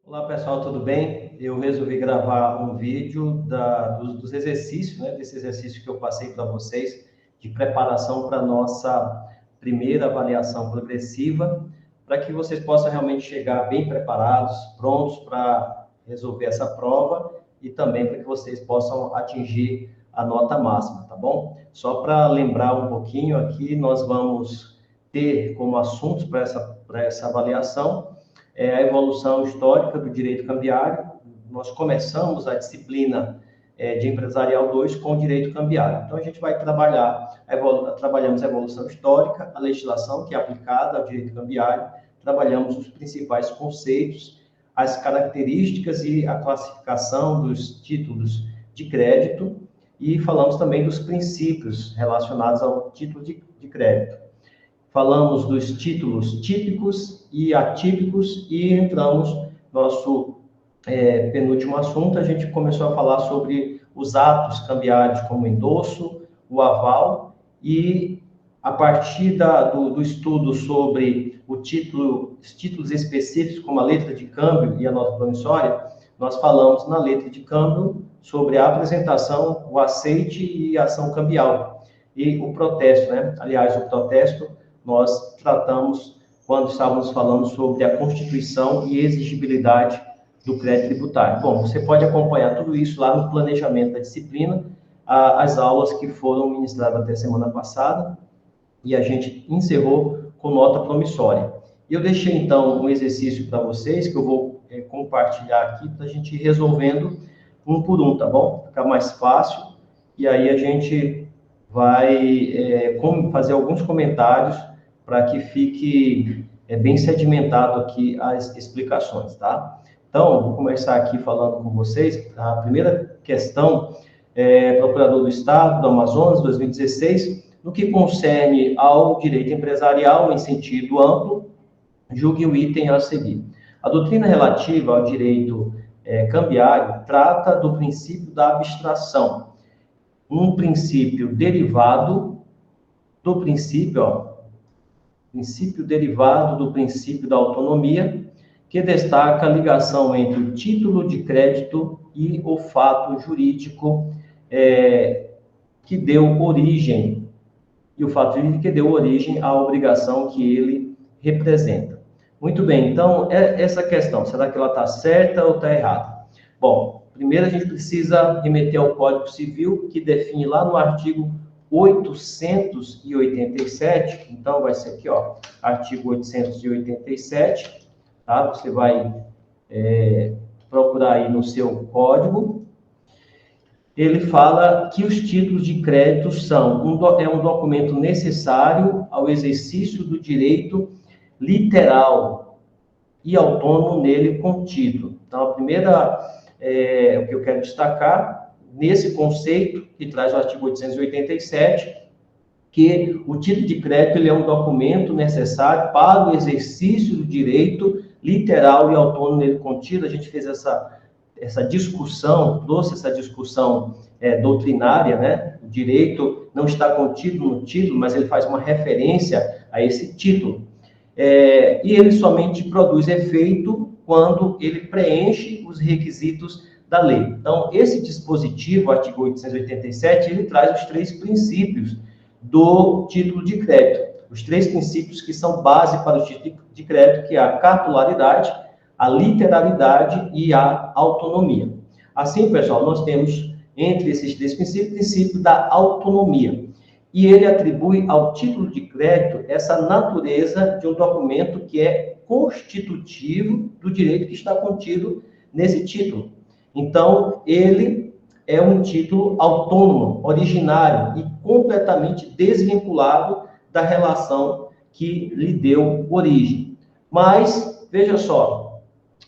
Olá pessoal, tudo bem? Eu resolvi gravar um vídeo dos exercícios, desse exercício que eu passei para vocês, de preparação para a nossa primeira avaliação progressiva, para que vocês possam realmente chegar bem preparados, prontos para resolver essa prova e também para que vocês possam atingir a nota máxima, tá bom? Só para lembrar um pouquinho aqui, nós vamos ter como assuntos para essa avaliação a evolução histórica do direito cambiário. Nós começamos a disciplina de empresarial 2 com o direito cambiário. Então, a gente vai trabalhamos a evolução histórica, a legislação que é aplicada ao direito cambiário, trabalhamos os principais conceitos, as características e a classificação dos títulos de crédito e falamos também dos princípios relacionados ao título de crédito. Falamos dos títulos típicos e atípicos e entramos nosso penúltimo assunto. A gente começou a falar sobre os atos cambiários como o endosso, o aval e a partir do estudo sobre os títulos específicos como a letra de câmbio e a nota promissória, nós falamos na letra de câmbio sobre a apresentação, o aceite e a ação cambial e o protesto, Aliás, o protesto nós tratamos quando estávamos falando sobre a constituição e exigibilidade do crédito tributário. Bom, você pode acompanhar tudo isso lá no planejamento da disciplina, as aulas que foram ministradas até semana passada, e a gente encerrou com nota promissória. E eu deixei, então, um exercício para vocês, que eu vou compartilhar aqui, para a gente ir resolvendo um por um, tá bom? Ficar mais fácil, e aí a gente vai fazer alguns comentários para que fique bem sedimentado aqui as explicações, tá? Então, vou começar aqui falando com vocês. A primeira questão Procurador do Estado do Amazonas, 2016, no que concerne ao direito empresarial em sentido amplo, julgue o item a seguir. A doutrina relativa ao direito cambiário trata do princípio da abstração, um princípio derivado do princípio derivado do princípio da autonomia, que destaca a ligação entre o título de crédito e o fato jurídico que deu origem, à obrigação que ele representa. Muito bem, então, essa questão, será que ela está certa ou está errada? Bom, primeiro a gente precisa remeter ao Código Civil, que define lá no artigo 887, então vai ser aqui, ó, artigo 887, tá? Você vai procurar aí no seu código. Ele fala que os títulos de crédito são um documento necessário ao exercício do direito literal e autônomo nele contido. Então, a primeira, o que eu quero destacar, nesse conceito que traz o artigo 887, que o título de crédito ele é um documento necessário para o exercício do direito literal e autônomo nele contido. A gente fez essa discussão, trouxe essa discussão doutrinária, O direito não está contido no título, mas ele faz uma referência a esse título. E ele somente produz efeito quando ele preenche os requisitos da lei. Então, esse dispositivo, artigo 887, ele traz os 3 princípios do título de crédito. Os 3 princípios que são base para o título de crédito, que é a cartularidade, a literalidade e a autonomia. Assim, pessoal, nós temos, entre esses 3 princípios, o princípio da autonomia. E ele atribui ao título de crédito essa natureza de um documento que é constitutivo do direito que está contido nesse título. Então, ele é um título autônomo, originário e completamente desvinculado da relação que lhe deu origem. Mas, veja só,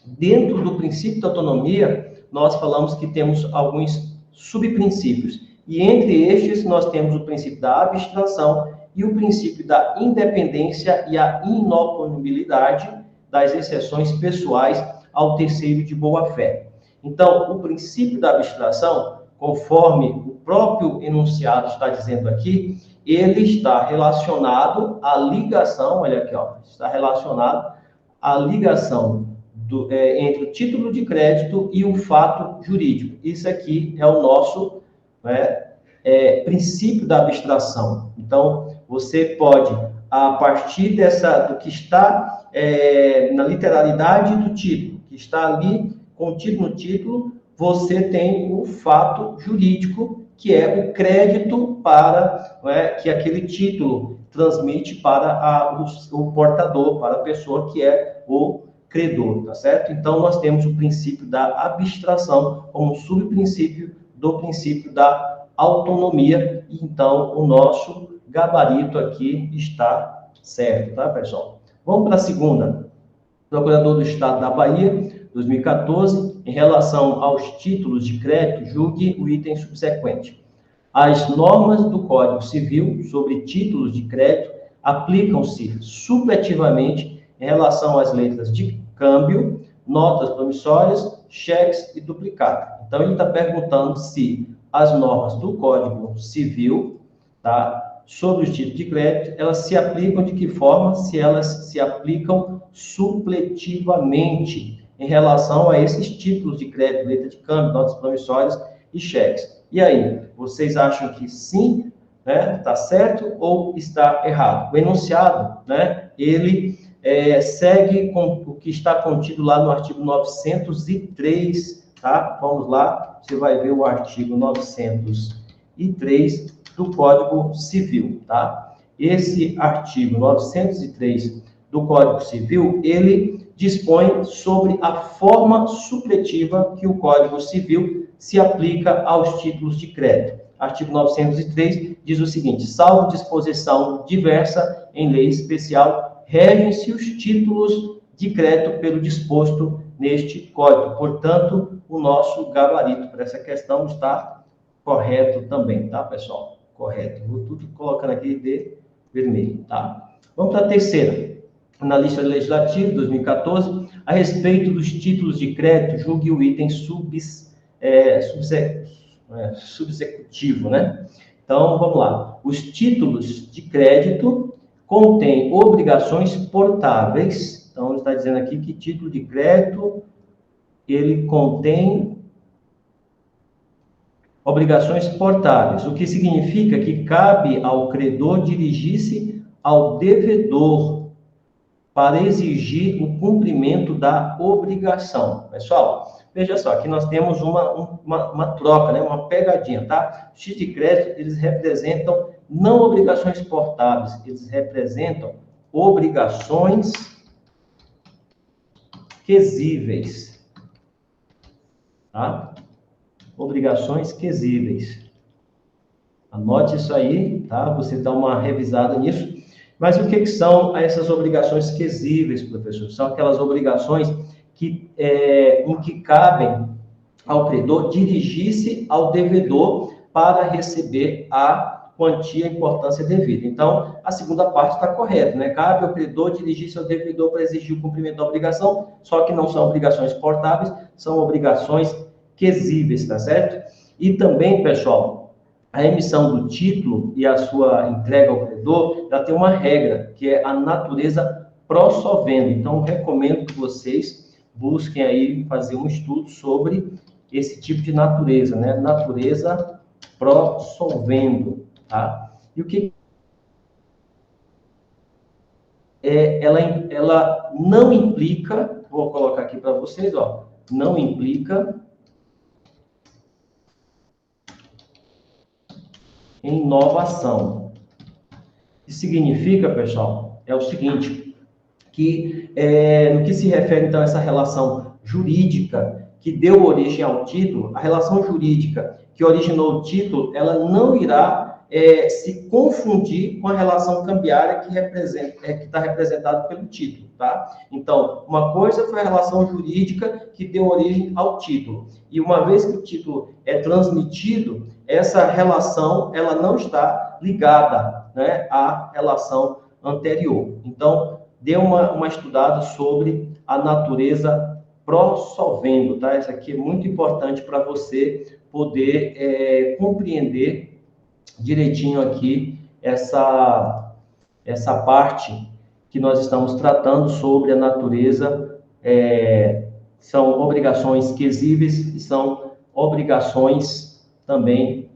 dentro do princípio da autonomia, nós falamos que temos alguns subprincípios. E entre estes, nós temos o princípio da abstração e o princípio da independência e a inoponibilidade das exceções pessoais ao terceiro de boa-fé. Então, o princípio da abstração, conforme o próprio enunciado está dizendo aqui, ele está relacionado à ligação, olha aqui, ó, está relacionado à ligação entre o título de crédito e o fato jurídico. Isso aqui é o nosso, né, princípio da abstração. Então, você pode, a partir do que está na literalidade do título, que está ali contido no título, você tem o fato jurídico, que é o crédito que aquele título transmite para o portador, para a pessoa que é o credor, tá certo? Então, nós temos o princípio da abstração como subprincípio do princípio da autonomia. Então, o nosso gabarito aqui está certo, tá, pessoal? Vamos para a segunda. Procurador do Estado da Bahia, 2014, em relação aos títulos de crédito, julgue o item subsequente. As normas do Código Civil sobre títulos de crédito aplicam-se supletivamente em relação às letras de câmbio, notas promissórias, cheques e duplicata. Então, ele está perguntando se as normas do Código Civil, tá, sobre os títulos de crédito, elas se aplicam de que forma? Se elas se aplicam supletivamente em relação a esses títulos de crédito, letra de câmbio, notas promissórias e cheques. E aí, vocês acham que sim, né, está certo ou está errado? O enunciado, né, ele segue com o que está contido lá no artigo 903, tá? Vamos lá, você vai ver o artigo 903 do Código Civil, tá? Esse artigo 903 do Código Civil, ele dispõe sobre a forma supletiva que o Código Civil se aplica aos títulos de crédito. Artigo 903 diz o seguinte: salvo disposição diversa em lei especial, regem-se os títulos de crédito pelo disposto neste Código. Portanto, o nosso gabarito para essa questão está correto também, tá, pessoal? Correto. Vou tudo colocando aqui de vermelho, tá? Vamos para a terceira. Na lista legislativa, 2014, a respeito dos títulos de crédito, julgue o item subsecutivo, né? Então, vamos lá. Os títulos de crédito contêm obrigações portáveis. Então, ele está dizendo aqui que título de crédito, ele contém obrigações portáveis, o que significa que cabe ao credor dirigir-se ao devedor para exigir o cumprimento da obrigação. Pessoal, veja só, aqui nós temos uma troca, né? Uma pegadinha, tá? Os títulos de crédito, eles representam não obrigações portáveis, eles representam obrigações quesíveis, tá? Obrigações quesíveis. Anote isso aí, tá? Você dá uma revisada nisso. Mas o que são essas obrigações quesíveis, professor? São aquelas obrigações em que cabem ao credor dirigir-se ao devedor para receber a quantia e importância devida. Então, a segunda parte está correta, né? Cabe ao credor dirigir-se ao devedor para exigir o cumprimento da obrigação, só que não são obrigações portáveis, são obrigações quesíveis, tá certo? E também, pessoal, a emissão do título e a sua entrega ao credor, ela tem uma regra, que é a natureza pró-solvendo. Então, recomendo que vocês busquem aí fazer um estudo sobre esse tipo de natureza, né? Natureza pró-solvendo, tá? E o que ela não implica, vou colocar aqui para vocês, ó, não implica em inovação. O que significa, pessoal, é o seguinte, que no que se refere, então, a essa relação jurídica que deu origem ao título, a relação jurídica que originou o título, ela não irá se confundir com a relação cambiária que está representada pelo título, tá? Então, uma coisa foi a relação jurídica que deu origem ao título. E uma vez que o título é transmitido, essa relação, ela não está ligada, né, à relação anterior. Então, dê uma estudada sobre a natureza pró-solvendo, tá? Isso aqui é muito importante para você poder compreender direitinho aqui essa parte que nós estamos tratando sobre a natureza são obrigações quesíveis e são obrigações também,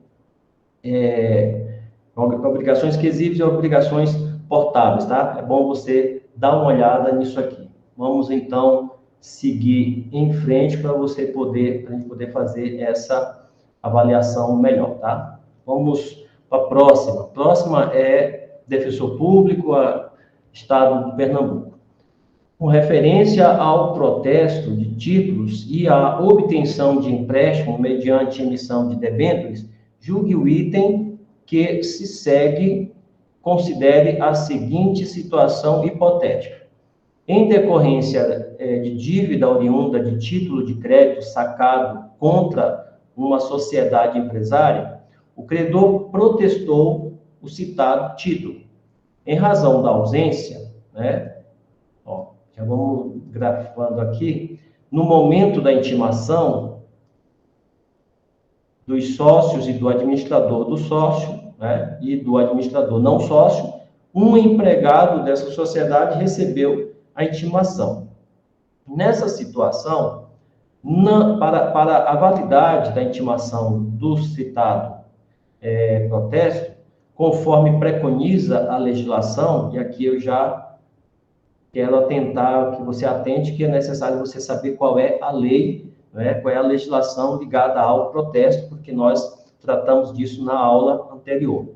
obrigações quesíveis e obrigações portáveis, tá? É bom você dar uma olhada nisso aqui. Vamos, então, seguir em frente para a gente poder fazer essa avaliação melhor, tá? Vamos para a próxima. A próxima é defensor público, Estado de Pernambuco. Com referência ao protesto de títulos e à obtenção de empréstimo mediante emissão de debêntures, julgue o item que se segue, considere a seguinte situação hipotética. Em decorrência de dívida oriunda de título de crédito sacado contra uma sociedade empresária, o credor protestou o citado título. Em razão da ausência, já vamos grafando aqui, no momento da intimação dos sócios e do administrador do sócio, e do administrador não sócio, um empregado dessa sociedade recebeu a intimação. Nessa situação, para a validade da intimação do citado protesto, conforme preconiza a legislação, e aqui eu já quero atentar, que você atente, que é necessário você saber qual é a lei, qual é a legislação ligada ao protesto, porque nós tratamos disso na aula anterior.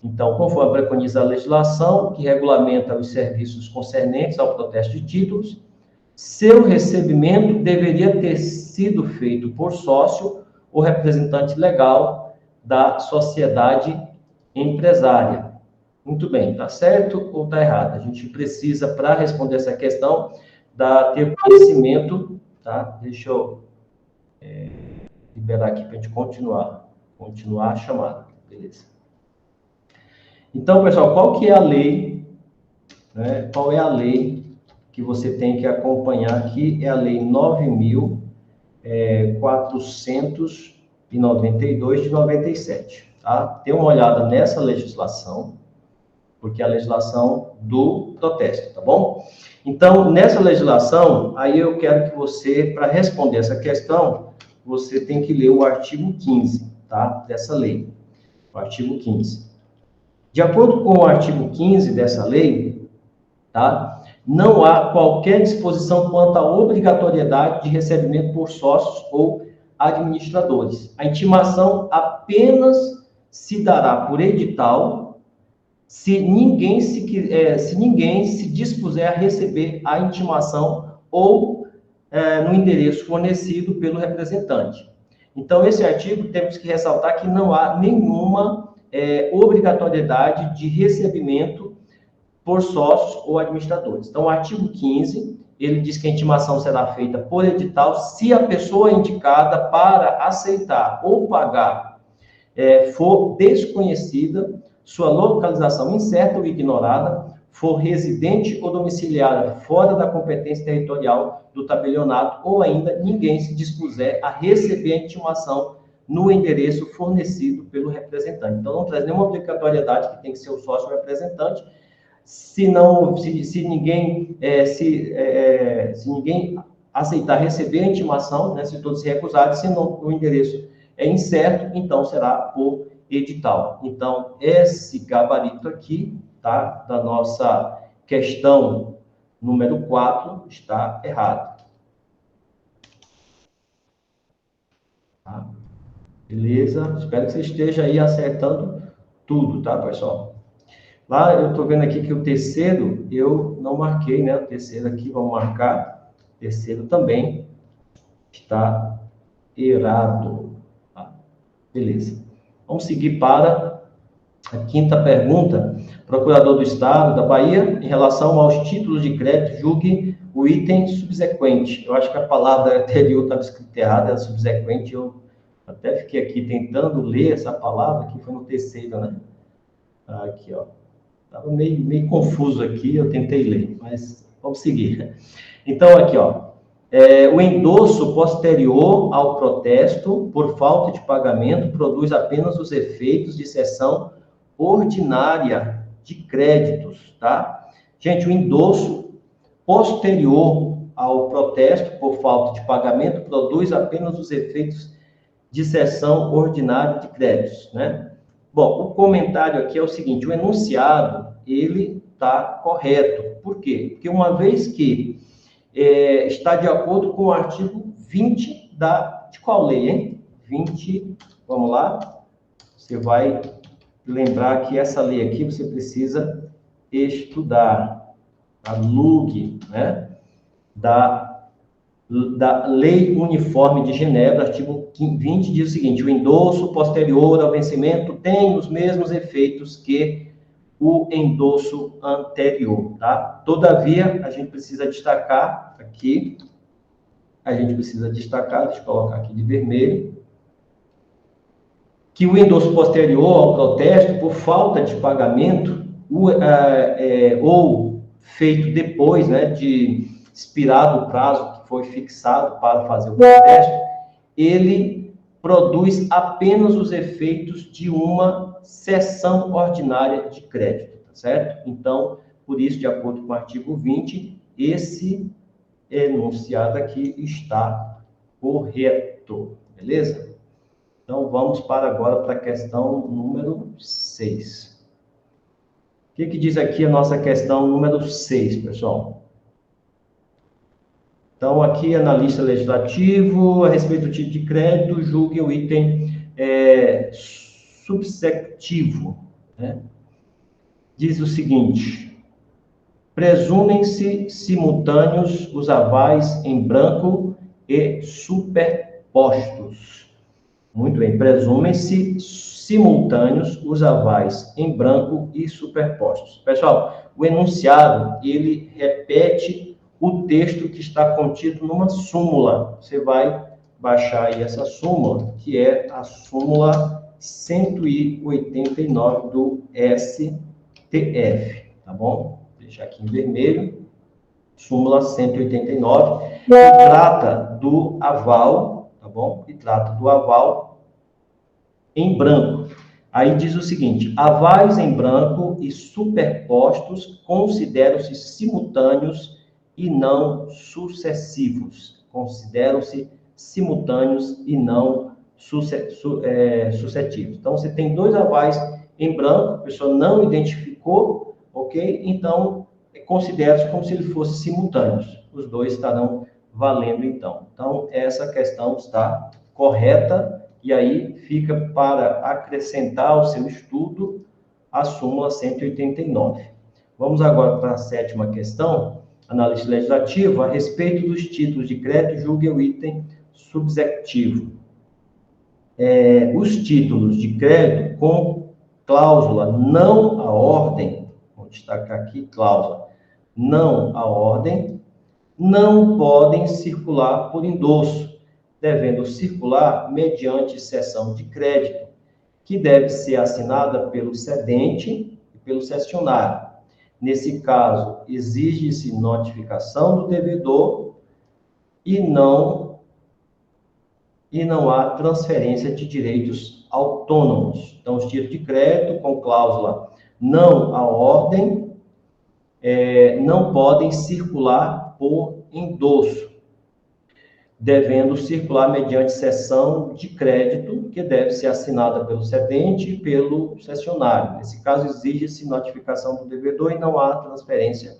Então, conforme preconiza a legislação, que regulamenta os serviços concernentes ao protesto de títulos, seu recebimento deveria ter sido feito por sócio ou representante legal da sociedade empresária. Muito bem, está certo ou está errado? A gente precisa, para responder essa questão, ter conhecimento, tá? Deixa eu liberar aqui para a gente continuar a chamada, beleza? Então, pessoal, qual que é a lei, Qual é a lei que você tem que acompanhar aqui? É a lei 9.492 de 97, tá? Dê uma olhada nessa legislação, porque é a legislação do protesto, tá bom? Então, nessa legislação, aí eu quero que você, para responder essa questão, você tem que ler o artigo 15, tá? Dessa lei, o artigo 15. De acordo com o artigo 15 dessa lei, tá? Não há qualquer disposição quanto à obrigatoriedade de recebimento por sócios ou administradores. A intimação apenas se dará por edital se ninguém se dispuser a receber a intimação ou no endereço fornecido pelo representante. Então, esse artigo, temos que ressaltar que não há nenhuma obrigatoriedade de recebimento por sócios ou administradores. Então, o artigo 15, ele diz que a intimação será feita por edital se a pessoa indicada para aceitar ou pagar for desconhecida, sua localização incerta ou ignorada, for residente ou domiciliária fora da competência territorial do tabelionato, ou ainda ninguém se dispuser a receber a intimação no endereço fornecido pelo representante. Então, não traz nenhuma obrigatoriedade que tem que ser o sócio ou representante. Se ninguém aceitar receber a intimação, se todos se recusarem, se o endereço é incerto, então será por edital. Então, esse gabarito aqui, tá, da nossa questão número 4, está errado. Tá? Beleza? Espero que você esteja aí acertando tudo, tá, pessoal? Lá, eu estou vendo aqui que o terceiro, eu não marquei, né? O terceiro aqui, vamos marcar. O terceiro também está errado. Tá? Beleza. Vamos seguir para a quinta pergunta. Procurador do Estado da Bahia, em relação aos títulos de crédito, julgue o item subsequente. Eu acho que a palavra anterior estava escrita errada, era subsequente. Eu até fiquei aqui tentando ler essa palavra, que foi no terceiro, né? Aqui, ó. Estava meio confuso aqui, eu tentei ler, mas vamos seguir. Então, aqui, ó. O endosso posterior ao protesto por falta de pagamento produz apenas os efeitos de cessão ordinária de créditos, tá? Gente, o endosso posterior ao protesto por falta de pagamento produz apenas os efeitos de cessão ordinária de créditos, né? Bom, o comentário aqui é o seguinte, o enunciado, ele está correto. Por quê? Porque uma vez que está de acordo com o artigo 20 de qual lei, hein? 20, vamos lá, você vai lembrar que essa lei aqui você precisa estudar, a LUG, né? Da Lei Uniforme de Genebra, artigo 20, diz o seguinte, o endosso posterior ao vencimento tem os mesmos efeitos que o endosso anterior, tá? Todavia, a gente precisa destacar aqui, deixa eu colocar aqui de vermelho, que o endosso posterior ao protesto por falta de pagamento ou feito depois, né, de expirado o prazo que foi fixado para fazer o protesto, ele produz apenas os efeitos de uma cessão ordinária de crédito, tá certo? Então, por isso, de acordo com o artigo 20, esse enunciado aqui está correto, beleza? Então, vamos agora para a questão número 6. O que diz aqui a nossa questão número 6, pessoal? Então, aqui, analista legislativo, a respeito do título de crédito, julgue o item subsectivo, né? Diz o seguinte, presumem-se simultâneos os avais em branco e superpostos. Muito bem, presumem-se simultâneos os avais em branco e superpostos. Pessoal, o enunciado, ele repete o texto que está contido numa súmula. Você vai baixar aí essa súmula, que é a súmula 189 do STF, tá bom? Vou deixar aqui em vermelho, súmula 189, que trata do aval, tá bom? E trata do aval em branco. Aí diz o seguinte, avais em branco e superpostos consideram-se simultâneos e não sucessivos. Consideram-se simultâneos e não sucessivos. Então, você tem dois avais em branco, a pessoa não identificou, ok? Então, considera-se como se ele fosse simultâneos. Os dois estarão valendo, então. Então, essa questão está correta, e aí fica para acrescentar ao seu estudo a súmula 189. Vamos agora para a 7ª questão, análise legislativa, a respeito dos títulos de crédito, julgue o item subsectivo. Os títulos de crédito com cláusula não à ordem, vou destacar aqui, cláusula não à ordem, não podem circular por endosso, devendo circular mediante cessão de crédito, que deve ser assinada pelo cedente e pelo cessionário. Nesse caso, exige-se notificação do devedor e não há transferência de direitos autônomos. Então, os títulos de crédito com cláusula não à ordem não podem circular por endosso, devendo circular mediante cessão de crédito, que deve ser assinada pelo cedente e pelo cessionário. Nesse caso, exige-se notificação do devedor e não há transferência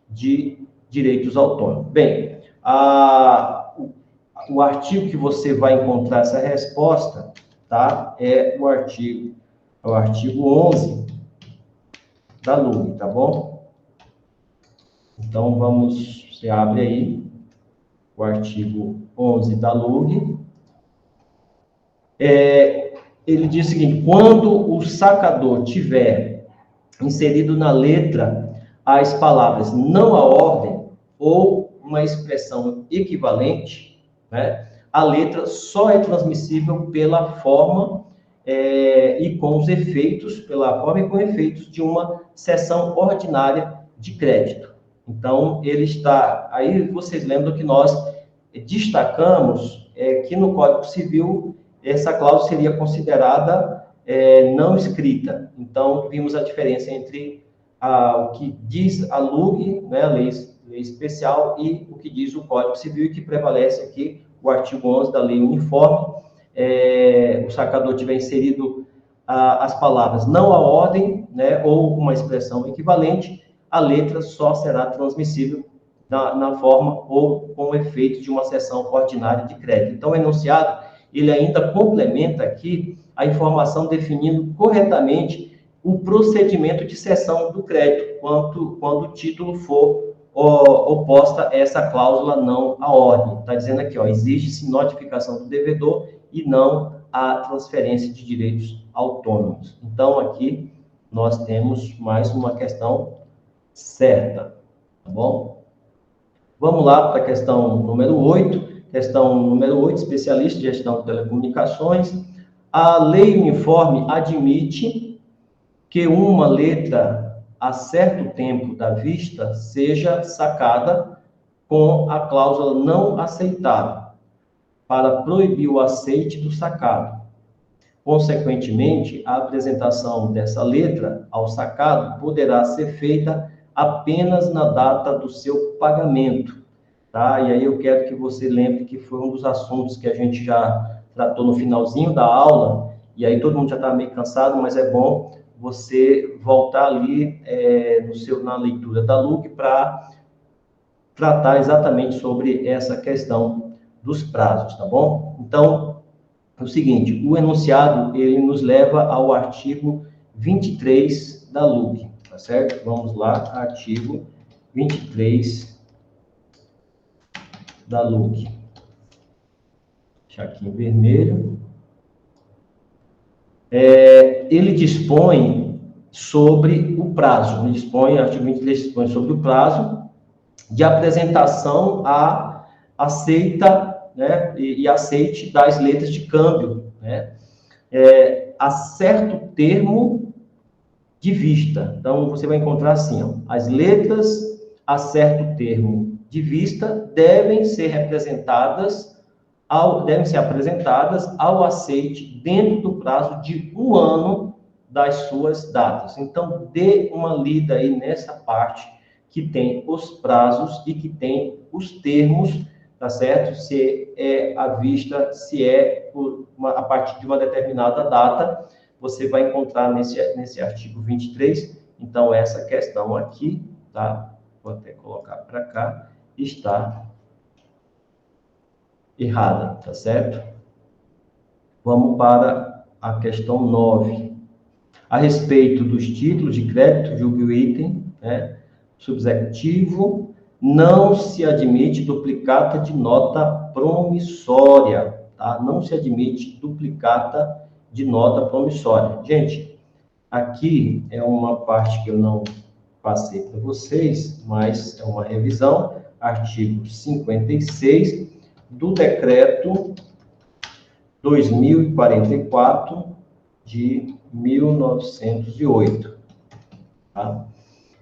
de direitos autônomos. Bem, o artigo que você vai encontrar essa resposta, tá? É o artigo 11 da LUG, tá bom? Então, você abre aí o artigo 11 da LUG. Ele diz o seguinte, quando o sacador tiver inserido na letra as palavras não à ordem ou uma expressão equivalente, né, a letra só é transmissível pela forma e com os efeitos, de uma cessão ordinária de crédito. Então, ele está... Aí, vocês lembram que nós destacamos que no Código Civil essa cláusula seria considerada não escrita. Então, vimos a diferença entre o que diz a LUG, né, a Lei especial e o que diz o Código Civil, e que prevalece aqui o artigo 11 da Lei Uniforme. O sacador tiver inserido as palavras não à ordem, né, ou uma expressão equivalente, a letra só será transmissível na forma ou com o efeito de uma sessão ordinária de crédito. Então, o enunciado, ele ainda complementa aqui a informação definindo corretamente o procedimento de cessão do crédito, quando o título for oposta a essa cláusula não à ordem. Está dizendo aqui, exige-se notificação do devedor e não a transferência de direitos autônomos. Então, aqui nós temos mais uma questão certa, tá bom? Vamos lá para a questão número 8. Questão número 8, especialista em gestão de telecomunicações. A lei uniforme admite que uma letra a certo tempo da vista seja sacada com a cláusula não aceitável para proibir o aceite do sacado. Consequentemente, a apresentação dessa letra ao sacado poderá ser feita apenas na data do seu pagamento, tá? E aí eu quero que você lembre que foi um dos assuntos que a gente já tratou no finalzinho da aula, e aí todo mundo já está meio cansado, mas é bom você voltar ali na leitura da LUC para tratar exatamente sobre essa questão dos prazos, tá bom? Então, é o seguinte, o enunciado, ele nos leva ao artigo 23 da LUC, tá certo? Vamos lá, artigo 23 da LUC. Deixar aqui em vermelho. Ele dispõe sobre o prazo, artigo 23 dispõe sobre o prazo de apresentação a aceita, né, e aceite das letras de câmbio, né, a certo termo de vista. Então, você vai encontrar assim, as letras a certo termo de vista devem ser apresentadas ao aceite dentro do prazo de 1 ano das suas datas. Então, dê uma lida aí nessa parte que tem os prazos e que tem os termos, tá certo? Se é à vista, se é a partir de uma determinada data, você vai encontrar nesse artigo 23. Então, essa questão aqui, tá? Vou até colocar para cá, está errada, tá certo? Vamos para a questão 9. A respeito dos títulos de crédito, julgue o item, né? Subsectivo, não se admite duplicata de nota promissória, tá? Não se admite duplicata de nota promissória. Gente, aqui é uma parte que eu não passei para vocês, mas é uma revisão, artigo 56 do decreto 2044 de 1908, tá?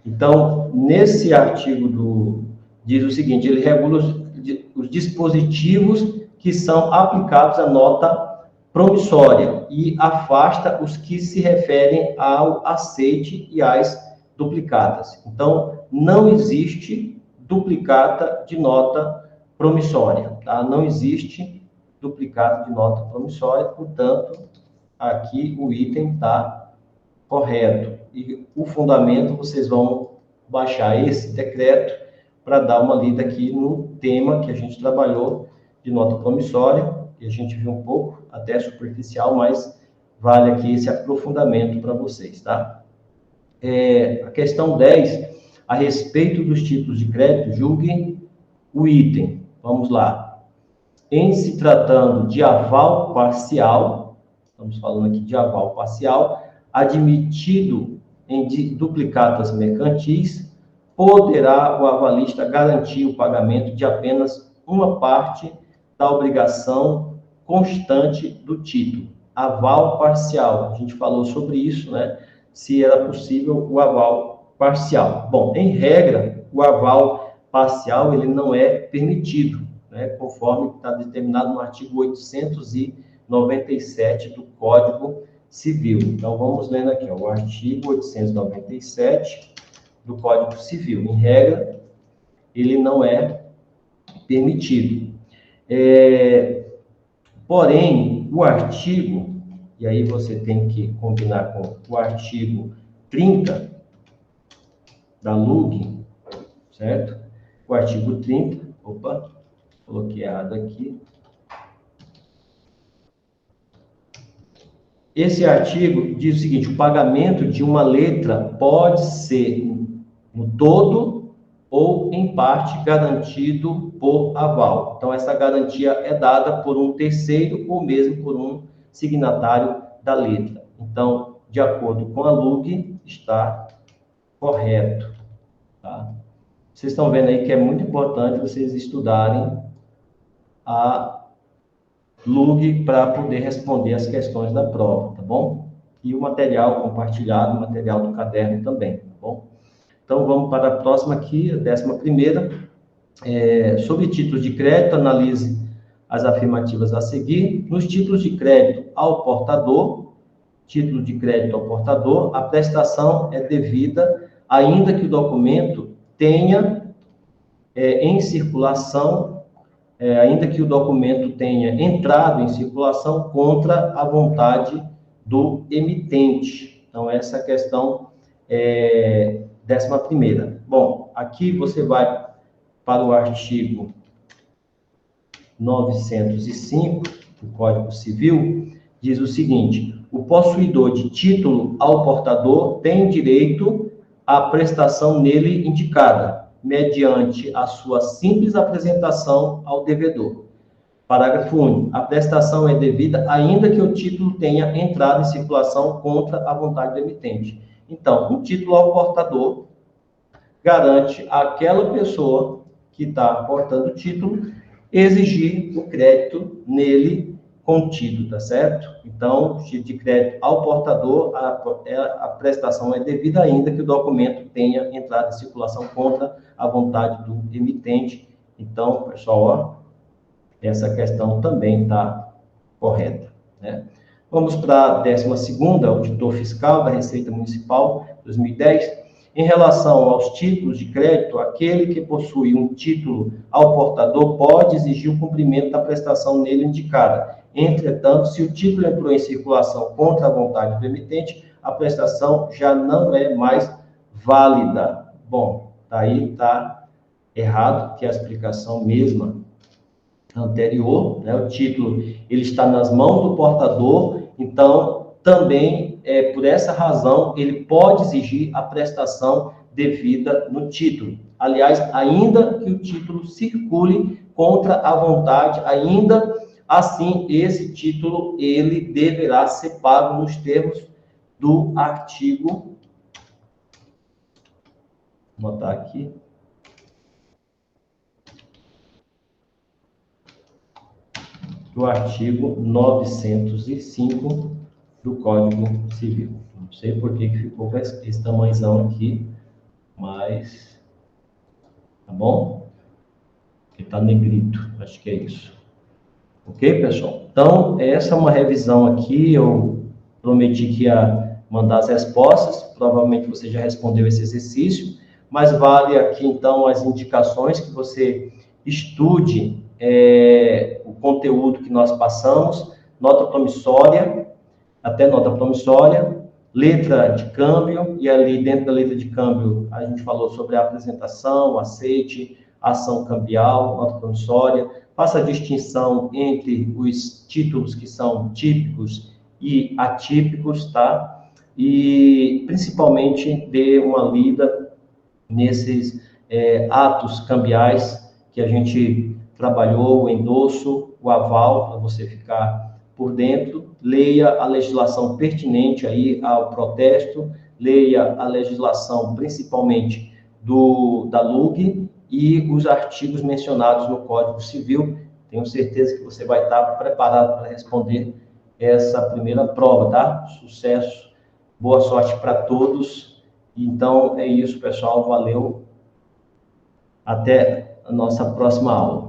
Então, nesse artigo diz o seguinte, ele regula os dispositivos que são aplicados à nota promissória e afasta os que se referem ao aceite e às duplicatas. Então, não existe duplicata de nota promissória, tá? Não existe duplicata de nota promissória, portanto, aqui o item está correto. E o fundamento, vocês vão baixar esse decreto para dar uma lida aqui no tema que a gente trabalhou de nota promissória, que a gente viu um pouco, até superficial, mas vale aqui esse aprofundamento para vocês, tá? A questão 10, a respeito dos títulos de crédito, julgue o item. Vamos lá. Em se tratando de aval parcial, estamos falando aqui de aval parcial, admitido em duplicatas mercantis, poderá o avalista garantir o pagamento de apenas uma parte da obrigação constante do título. Aval parcial, a gente falou sobre isso, né? Se era possível o aval parcial. Bom, em regra, o aval parcial ele não é permitido, né? Conforme está determinado no artigo 897 do Código Civil. Então, vamos lendo aqui, o artigo 897 do Código Civil. Em regra, ele não é permitido. Porém, o artigo, e aí você tem que combinar com o artigo 30 da LUG, certo? O artigo 30, opa, coloquei errado aqui. Esse artigo diz o seguinte: o pagamento de uma letra pode ser no todo ou em parte garantido por aval. Então, essa garantia é dada por um terceiro ou mesmo por um signatário da letra. Então, de acordo com a LUG, está correto. Tá? Vocês estão vendo aí que é muito importante vocês estudarem a LUG para poder responder as questões da prova, tá bom? E o material compartilhado, o material do caderno também, tá bom? Então, vamos para a próxima aqui, a 11ª. Sobre títulos de crédito, analise as afirmativas a seguir. Nos títulos de crédito ao portador, título de crédito ao portador, a prestação é devida, ainda que o documento tenha em circulação, ainda que o documento tenha entrado em circulação contra a vontade do emitente. Então, essa é a questão 11ª. Bom, aqui você vai para o artigo 905 do Código Civil, diz o seguinte: o possuidor de título ao portador tem direito à prestação nele indicada, mediante a sua simples apresentação ao devedor. Parágrafo único. A prestação é devida ainda que o título tenha entrado em circulação contra a vontade do emitente. Então, o título ao portador garante àquela pessoa que está portando o título exigir o crédito nele contido, tá certo? Então, o título de crédito ao portador, a prestação é devida ainda que o documento tenha entrado em circulação contra a vontade do emitente. Então, pessoal, ó, essa questão também está correta, né? Vamos para a 12ª, auditor fiscal da Receita Municipal, 2010. Em relação aos títulos de crédito, aquele que possui um título ao portador pode exigir o cumprimento da prestação nele indicada. Entretanto, se o título entrou em circulação contra a vontade do emitente, a prestação já não é mais válida. Bom, daí está errado, que é a explicação mesma anterior, né? O título ele está nas mãos do portador, então também por essa razão ele pode exigir a prestação devida no título. Aliás, ainda que o título circule contra a vontade, ainda assim esse título ele deverá ser pago nos termos do artigo, vou botar aqui, do artigo 905 do Código Civil. Não sei por que ficou com esse tamanhozão aqui, mas tá bom? Porque tá negrito, acho que é isso. Ok, pessoal? Então, essa é uma revisão aqui, eu prometi que ia mandar as respostas, provavelmente você já respondeu esse exercício, mas vale aqui, então, as indicações que você estude o conteúdo que nós passamos, nota promissória, até nota promissória, letra de câmbio, e ali dentro da letra de câmbio a gente falou sobre a apresentação, aceite, ação cambial, nota promissória, faça a distinção entre os títulos que são típicos e atípicos, tá? E principalmente dê uma lida nesses atos cambiais que a gente trabalhou, o endosso, o aval, para você ficar por dentro, leia a legislação pertinente aí ao protesto, leia a legislação principalmente da LUG e os artigos mencionados no Código Civil. Tenho certeza que você vai estar preparado para responder essa primeira prova, tá? Sucesso, boa sorte para todos. Então, é isso, pessoal. Valeu. Até a nossa próxima aula.